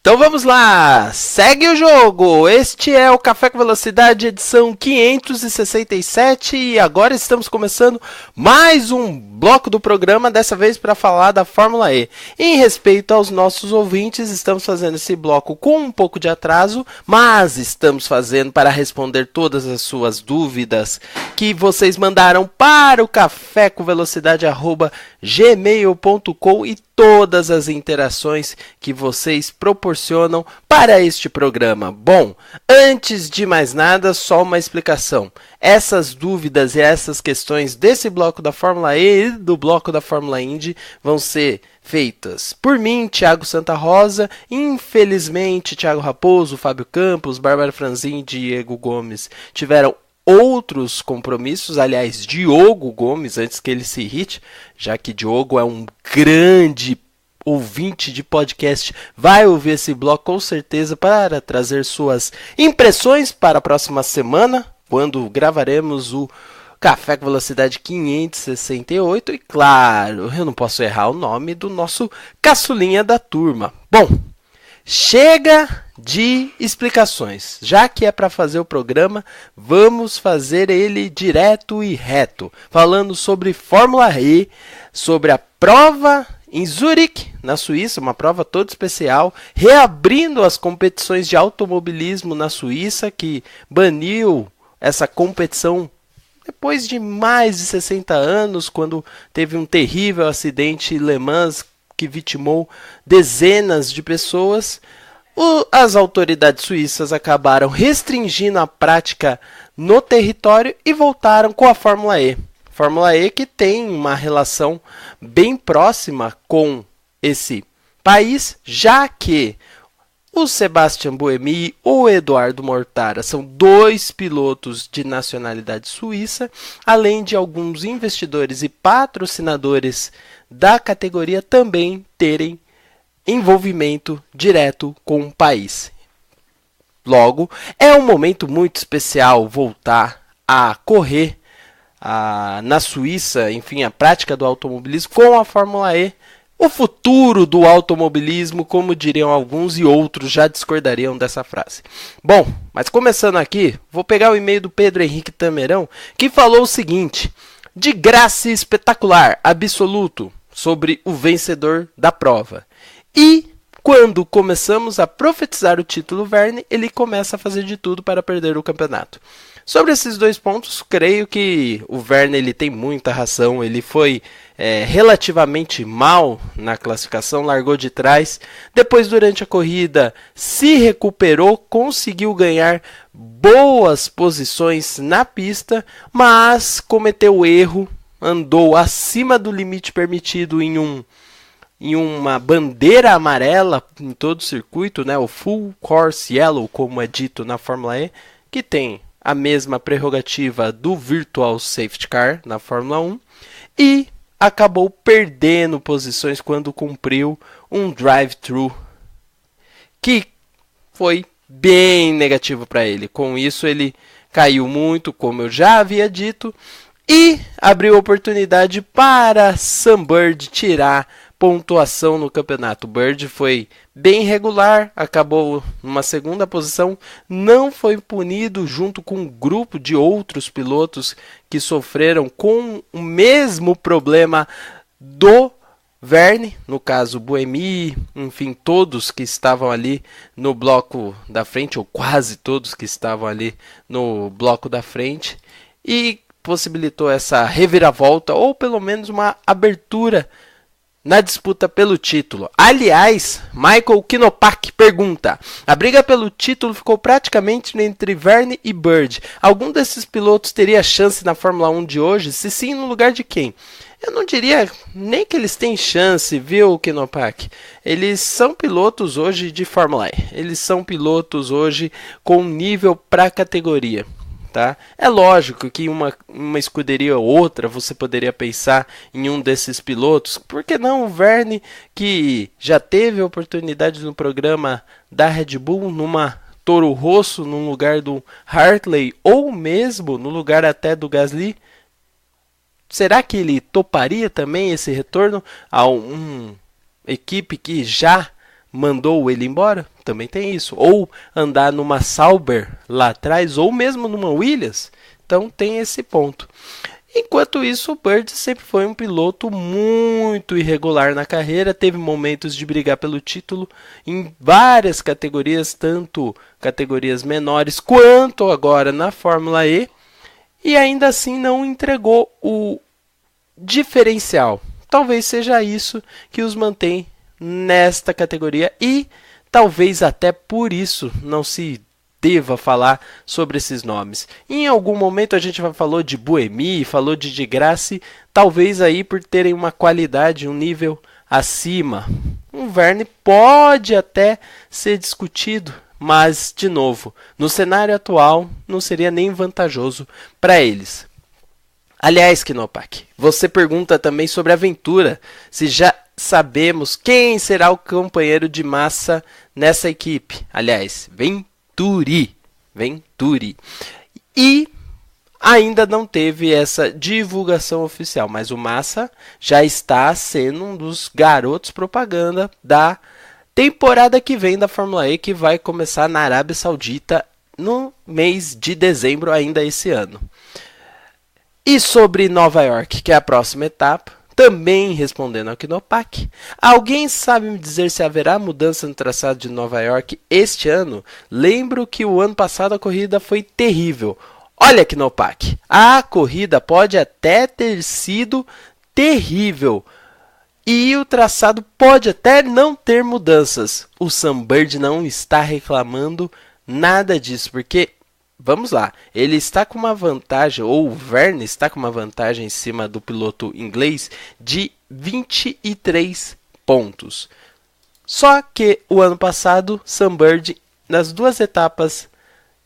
Então vamos lá, segue o jogo. Este é o Café com Velocidade, edição 567 e agora estamos começando mais um bloco do programa, dessa vez para falar da Fórmula E. Em respeito aos nossos ouvintes, estamos fazendo esse bloco com um pouco de atraso, mas estamos fazendo para responder todas as suas dúvidas que vocês mandaram para o cafécomvelocidade@gmail.com e todas as interações que vocês proporcionam para este programa. Bom, antes de mais nada, só uma explicação. Essas dúvidas e essas questões desse bloco da Fórmula E e do bloco da Fórmula Indy vão ser feitas por mim, Thiago Santa Rosa. Infelizmente, Thiago Raposo, Fábio Campos, Bárbara Franzin e Diego Gomes tiveram outros compromissos, aliás, Diogo Gomes, antes que ele se irrite, já que Diogo é um grande ouvinte de podcast, vai ouvir esse bloco com certeza para trazer suas impressões para a próxima semana, quando gravaremos o Café com Velocidade 568, e claro, eu não posso errar o nome do nosso caçulinha da turma. Bom, chega de explicações. Já que é para fazer o programa, vamos fazer ele direto e reto. Falando sobre Fórmula E, sobre a prova em Zurique, na Suíça, uma prova toda especial, reabrindo as competições de automobilismo na Suíça, que baniu essa competição depois de mais de 60 anos, quando teve um terrível acidente em Le Mans que vitimou dezenas de pessoas. As autoridades suíças acabaram restringindo a prática no território e voltaram com a Fórmula E. Fórmula E que tem uma relação bem próxima com esse país, já que o Sebastian Buemi e o Eduardo Mortara são dois pilotos de nacionalidade suíça, além de alguns investidores e patrocinadores da categoria também terem envolvimento direto com o país. Logo, é um momento muito especial voltar a correr na Suíça, enfim, a prática do automobilismo com a Fórmula E. O futuro do automobilismo, como diriam alguns, e outros já discordariam dessa frase. Bom, mas começando aqui, vou pegar o e-mail do Pedro Henrique Tamerão, que falou o seguinte: de graça espetacular, absoluto, sobre o vencedor da prova. E quando começamos a profetizar o título Verne, ele começa a fazer de tudo para perder o campeonato. Sobre esses dois pontos, creio que o Verne ele tem muita razão. Ele foi relativamente mal na classificação, largou de trás. Depois, durante a corrida, se recuperou, conseguiu ganhar boas posições na pista, mas cometeu erro, andou acima do limite permitido em uma bandeira amarela em todo o circuito, né? O Full Course Yellow, como é dito na Fórmula E, que tem a mesma prerrogativa do Virtual Safety Car na Fórmula 1, e acabou perdendo posições quando cumpriu um drive-thru, que foi bem negativo para ele. Com isso ele caiu muito, como eu já havia dito, e abriu oportunidade para Sam Bird tirar pontuação no campeonato. Bird foi bem regular, acabou numa segunda posição, não foi punido junto com um grupo de outros pilotos que sofreram com o mesmo problema do Verne, no caso Buemi, enfim, todos que estavam ali no bloco da frente, ou quase todos que estavam ali no bloco da frente, e possibilitou essa reviravolta, ou pelo menos uma abertura na disputa pelo título. Aliás, Michael Kinopak pergunta: a briga pelo título ficou praticamente entre Verne e Bird. Algum desses pilotos teria chance na Fórmula 1 de hoje? Se sim, no lugar de quem? Eu não diria nem que eles têm chance, viu, Kinopak? Eles são pilotos hoje de Fórmula E. Eles são pilotos hoje com nível para a categoria. Tá? É lógico que uma escuderia ou outra você poderia pensar em um desses pilotos. Por que não o Verne, que já teve a oportunidade no programa da Red Bull, numa Toro Rosso, no lugar do Hartley, ou mesmo no lugar até do Gasly? Será que ele toparia também esse retorno a uma equipe que já mandou ele embora? Também tem isso. Ou andar numa Sauber lá atrás, ou mesmo numa Williams. Então tem esse ponto. Enquanto isso, o Bird sempre foi um piloto muito irregular na carreira, teve momentos de brigar pelo título em várias categorias, tanto categorias menores quanto agora na Fórmula E, e ainda assim não entregou o diferencial. Talvez seja isso que os mantém nesta categoria e talvez até por isso não se deva falar sobre esses nomes. Em algum momento a gente falou de Buemi, falou de Degrassi, talvez aí por terem uma qualidade, um nível acima. Um Verne pode até ser discutido, mas de novo, no cenário atual não seria nem vantajoso para eles. Aliás, Knopak, você pergunta também sobre a Aventura, se já sabemos quem será o companheiro de Massa nessa equipe. Aliás, Venturi. E ainda não teve essa divulgação oficial, mas o Massa já está sendo um dos garotos propaganda da temporada que vem da Fórmula E, que vai começar na Arábia Saudita no mês de dezembro ainda esse ano. E sobre Nova York, que é a próxima etapa, também respondendo ao Knopak, alguém sabe me dizer se haverá mudança no traçado de Nova York este ano? Lembro que o ano passado a corrida foi terrível. Olha, Knopak, a corrida pode até ter sido terrível e o traçado pode até não ter mudanças. O Sam Bird não está reclamando nada disso, porque vamos lá, ele está com uma vantagem, ou o Verne está com uma vantagem em cima do piloto inglês de 23 pontos. Só que o ano passado, Sam Bird, nas duas etapas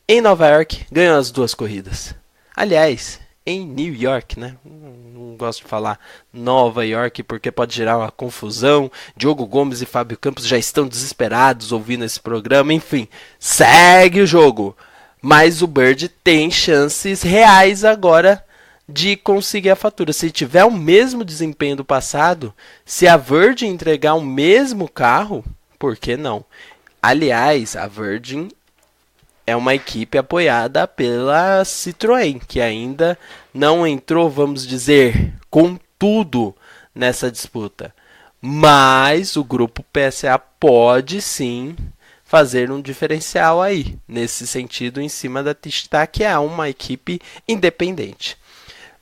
em Nova York, ganhou as duas corridas. Aliás, em New York, né? Não gosto de falar Nova York porque pode gerar uma confusão. Diogo Gomes e Fábio Campos já estão desesperados ouvindo esse programa. Enfim, segue o jogo. Mas o Bird tem chances reais agora de conseguir a fatura. Se tiver o mesmo desempenho do passado, se a Virgin entregar o mesmo carro, por que não? Aliás, a Virgin é uma equipe apoiada pela Citroën, que ainda não entrou, vamos dizer, com tudo nessa disputa. Mas o grupo PSA pode sim fazer um diferencial aí, nesse sentido, em cima da Tista, que é uma equipe independente.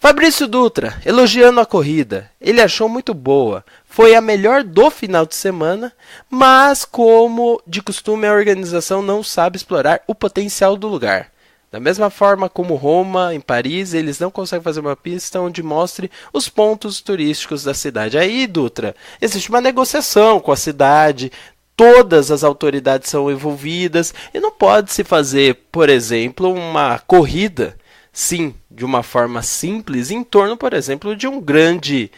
Fabrício Dutra, elogiando a corrida, ele achou muito boa, foi a melhor do final de semana, mas como de costume a organização não sabe explorar o potencial do lugar. Da mesma forma como Roma, em Paris, eles não conseguem fazer uma pista onde mostre os pontos turísticos da cidade. Aí, Dutra, existe uma negociação com a cidade, todas as autoridades são envolvidas e não pode se fazer, por exemplo, uma corrida, sim, de uma forma simples, em torno, por exemplo, de um grande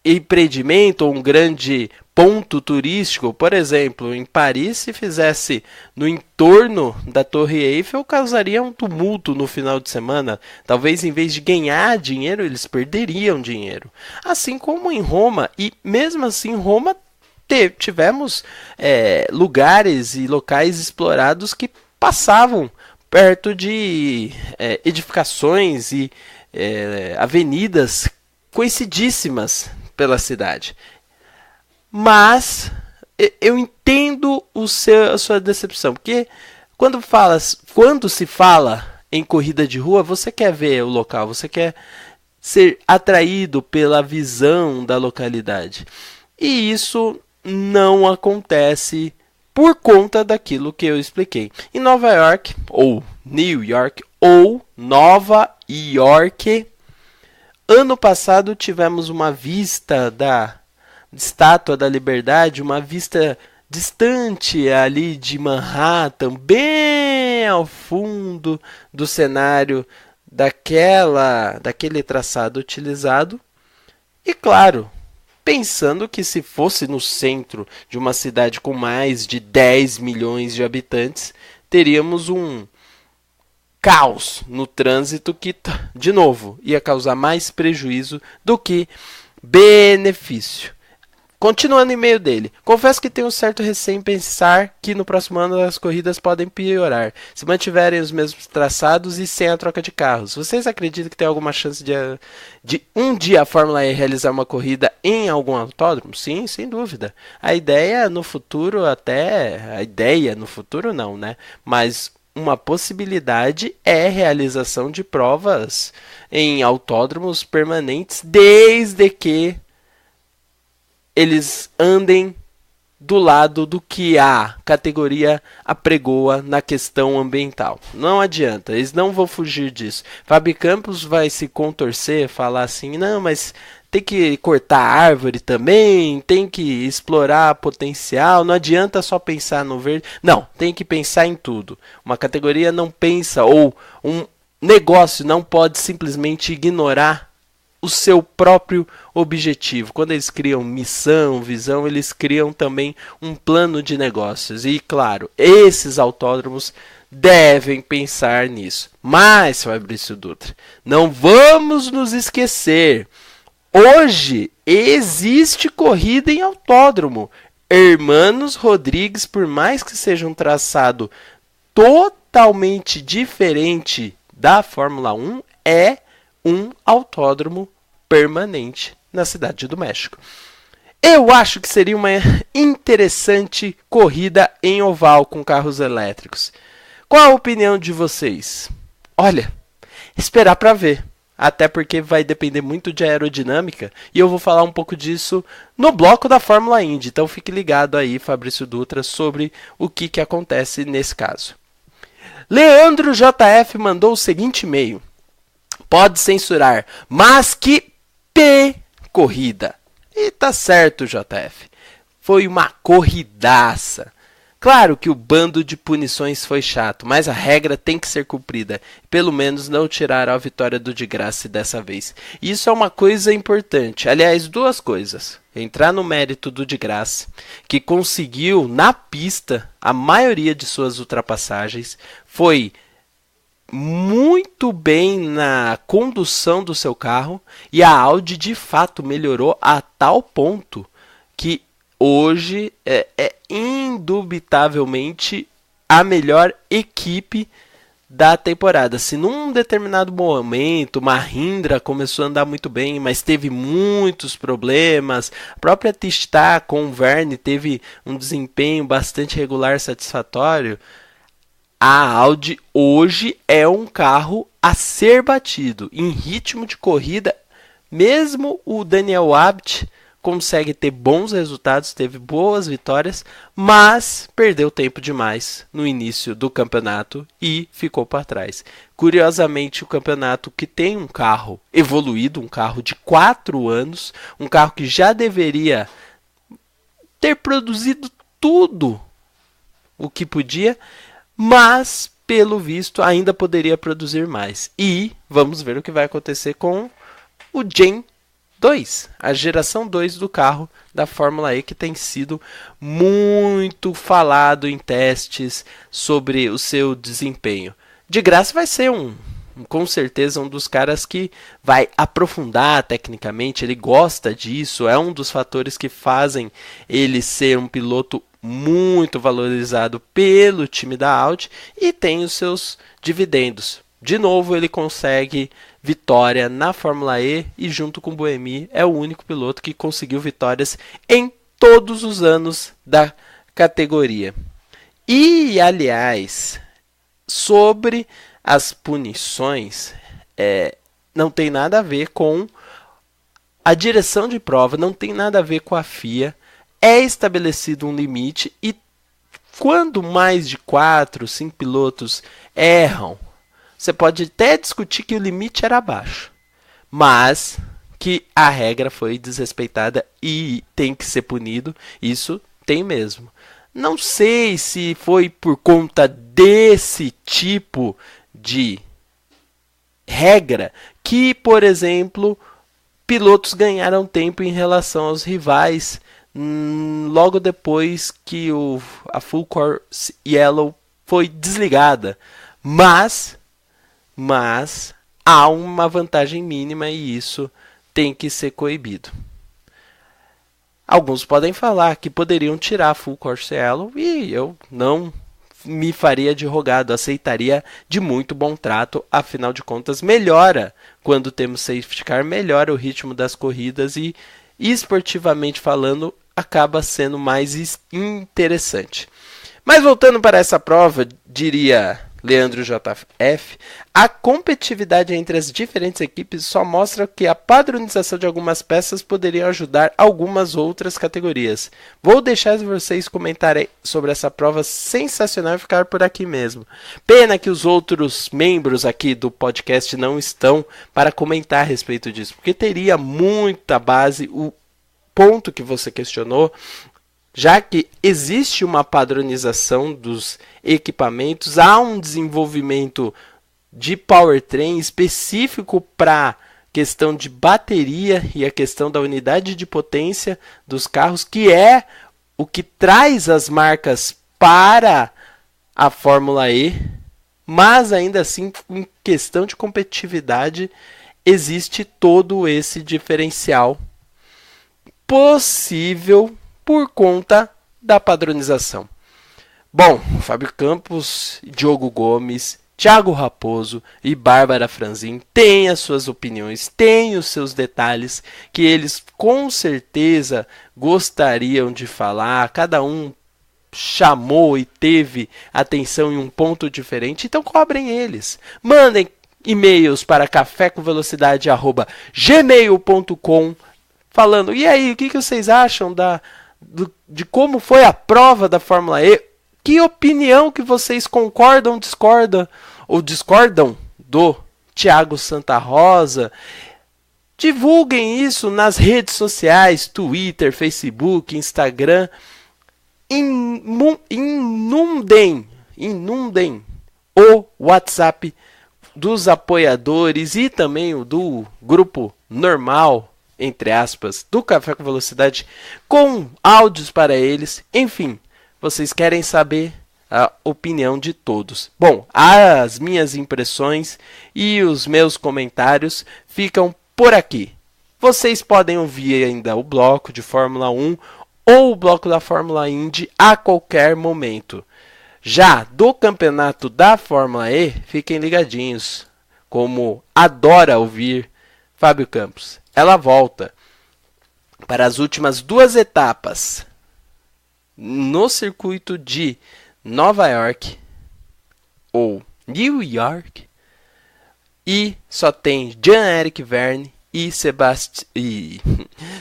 empreendimento ou um grande ponto turístico. Por exemplo, em Paris, se fizesse no entorno da Torre Eiffel, causaria um tumulto no final de semana. Talvez em vez de ganhar dinheiro, eles perderiam dinheiro. Assim como em Roma, e mesmo assim Roma tivemos lugares e locais explorados que passavam perto de edificações e avenidas conhecidíssimas pela cidade. Mas eu entendo a sua decepção, porque quando se fala em corrida de rua, você quer ver o local, você quer ser atraído pela visão da localidade. E isso não acontece por conta daquilo que eu expliquei. Em Nova York, ou New York, ou Nova York, ano passado tivemos uma vista da Estátua da Liberdade, uma vista distante ali de Manhattan, bem ao fundo do cenário daquele traçado utilizado. E claro, pensando que se fosse no centro de uma cidade com mais de 10 milhões de habitantes, teríamos um caos no trânsito que, de novo, ia causar mais prejuízo do que benefício. Continuando o e-mail dele. Confesso que tenho um certo receio em pensar que no próximo ano as corridas podem piorar, se mantiverem os mesmos traçados e sem a troca de carros. Vocês acreditam que tem alguma chance de um dia a Fórmula E realizar uma corrida em algum autódromo? Sim, sem dúvida. A ideia no futuro não, né? Mas uma possibilidade é a realização de provas em autódromos permanentes, desde que eles andem do lado do que a categoria apregoa na questão ambiental. Não adianta, eles não vão fugir disso. Fábio Campos vai se contorcer, falar assim, não, mas tem que cortar a árvore também, tem que explorar potencial, não adianta só pensar no verde. Não, tem que pensar em tudo. Uma categoria não pensa, ou um negócio não pode simplesmente ignorar o seu próprio objetivo. Quando eles criam missão, visão, eles criam também um plano de negócios. E, claro, esses autódromos devem pensar nisso. Mas, Fabrício Dutra, não vamos nos esquecer. Hoje existe corrida em autódromo. Hermanos Rodrigues, por mais que seja um traçado totalmente diferente da Fórmula 1, é um autódromo permanente na Cidade do México. Eu acho que seria uma interessante corrida em oval com carros elétricos. Qual a opinião de vocês? Olha, esperar para ver. Até porque vai depender muito de aerodinâmica. E eu vou falar um pouco disso no bloco da Fórmula Indy. Então fique ligado aí, Fabrício Dutra, sobre o que acontece nesse caso. Leandro JF mandou o seguinte e-mail. Pode censurar, mas que corrida. E tá certo, JF. Foi uma corridaça. Claro que o bando de punições foi chato, mas a regra tem que ser cumprida. Pelo menos não tirar a vitória do de graça dessa vez. Isso é uma coisa importante. Aliás, duas coisas. Entrar no mérito do de graça, que conseguiu na pista a maioria de suas ultrapassagens, foi muito bem na condução do seu carro, e a Audi de fato melhorou a tal ponto que hoje é indubitavelmente a melhor equipe da temporada. Se num determinado momento Mahindra começou a andar muito bem, mas teve muitos problemas, a própria Tista com o Verne teve um desempenho bastante regular, satisfatório, a Audi hoje é um carro a ser batido. Em ritmo de corrida, mesmo o Daniel Abt consegue ter bons resultados, teve boas vitórias, mas perdeu tempo demais no início do campeonato e ficou para trás. Curiosamente, o campeonato que tem um carro evoluído, um carro de 4 anos, um carro que já deveria ter produzido tudo o que podia, mas, pelo visto, ainda poderia produzir mais. E vamos ver o que vai acontecer com o Gen 2, a geração 2 do carro da Fórmula E, que tem sido muito falado em testes sobre o seu desempenho. De graça vai ser com certeza um dos caras que vai aprofundar tecnicamente, ele gosta disso, é um dos fatores que fazem ele ser um piloto muito valorizado pelo time da Audi e tem os seus dividendos. De novo, ele consegue vitória na Fórmula E e junto com o Buemi é o único piloto que conseguiu vitórias em todos os anos da categoria. E, aliás, sobre as punições, não tem nada a ver com a direção de prova, não tem nada a ver com a FIA. É estabelecido um limite e quando mais de 4, 5 pilotos erram, você pode até discutir que o limite era baixo, mas que a regra foi desrespeitada e tem que ser punido, isso tem mesmo. Não sei se foi por conta desse tipo de regra que, por exemplo, pilotos ganharam tempo em relação aos rivais logo depois que a Full Course Yellow foi desligada. Mas há uma vantagem mínima e isso tem que ser coibido. Alguns podem falar que poderiam tirar Full Course Yellow e eu não me faria de rogado, aceitaria de muito bom trato, afinal de contas melhora, quando temos safety car, melhora o ritmo das corridas e esportivamente falando acaba sendo mais interessante. Mas voltando para essa prova, diria Leandro JF, a competitividade entre as diferentes equipes só mostra que a padronização de algumas peças poderia ajudar algumas outras categorias. Vou deixar vocês comentarem sobre essa prova sensacional e ficar por aqui mesmo. Pena que os outros membros aqui do podcast não estão para comentar a respeito disso, porque teria muita base o ponto que você questionou, já que existe uma padronização dos equipamentos, há um desenvolvimento de powertrain específico para questão de bateria e a questão da unidade de potência dos carros, que é o que traz as marcas para a Fórmula E, mas ainda assim, em questão de competitividade, existe todo esse diferencial possível por conta da padronização. Bom, Fábio Campos, Diogo Gomes, Thiago Raposo e Bárbara Franzin têm as suas opiniões, têm os seus detalhes que eles com certeza gostariam de falar, cada um chamou e teve atenção em um ponto diferente, então cobrem eles. Mandem e-mails para cafécomvelocidade@gmail.com falando, e aí, o que vocês acham de como foi a prova da Fórmula E? Que opinião que vocês concordam, discordam ou discordam do Thiago Santa Rosa? Divulguem isso nas redes sociais, Twitter, Facebook, Instagram. Inundem o WhatsApp dos apoiadores e também o do grupo normal, entre aspas, do Café com Velocidade, com áudios para eles. Enfim, vocês querem saber a opinião de todos. Bom, as minhas impressões e os meus comentários ficam por aqui. Vocês podem ouvir ainda o bloco de Fórmula 1 ou o bloco da Fórmula Indy a qualquer momento. Já do campeonato da Fórmula E, fiquem ligadinhos, como adora ouvir Fábio Campos. Ela volta para as últimas 2 etapas no circuito de Nova York ou New York e só tem Jean-Eric Vergne e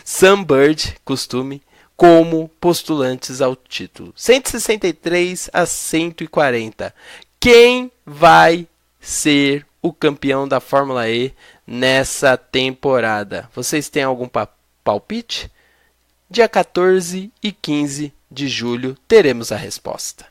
Sam Bird, costume, como postulantes ao título. 163 a 140. Quem vai ser o campeão da Fórmula E nessa temporada? Vocês têm algum palpite? Dia 14 e 15 de julho teremos a resposta.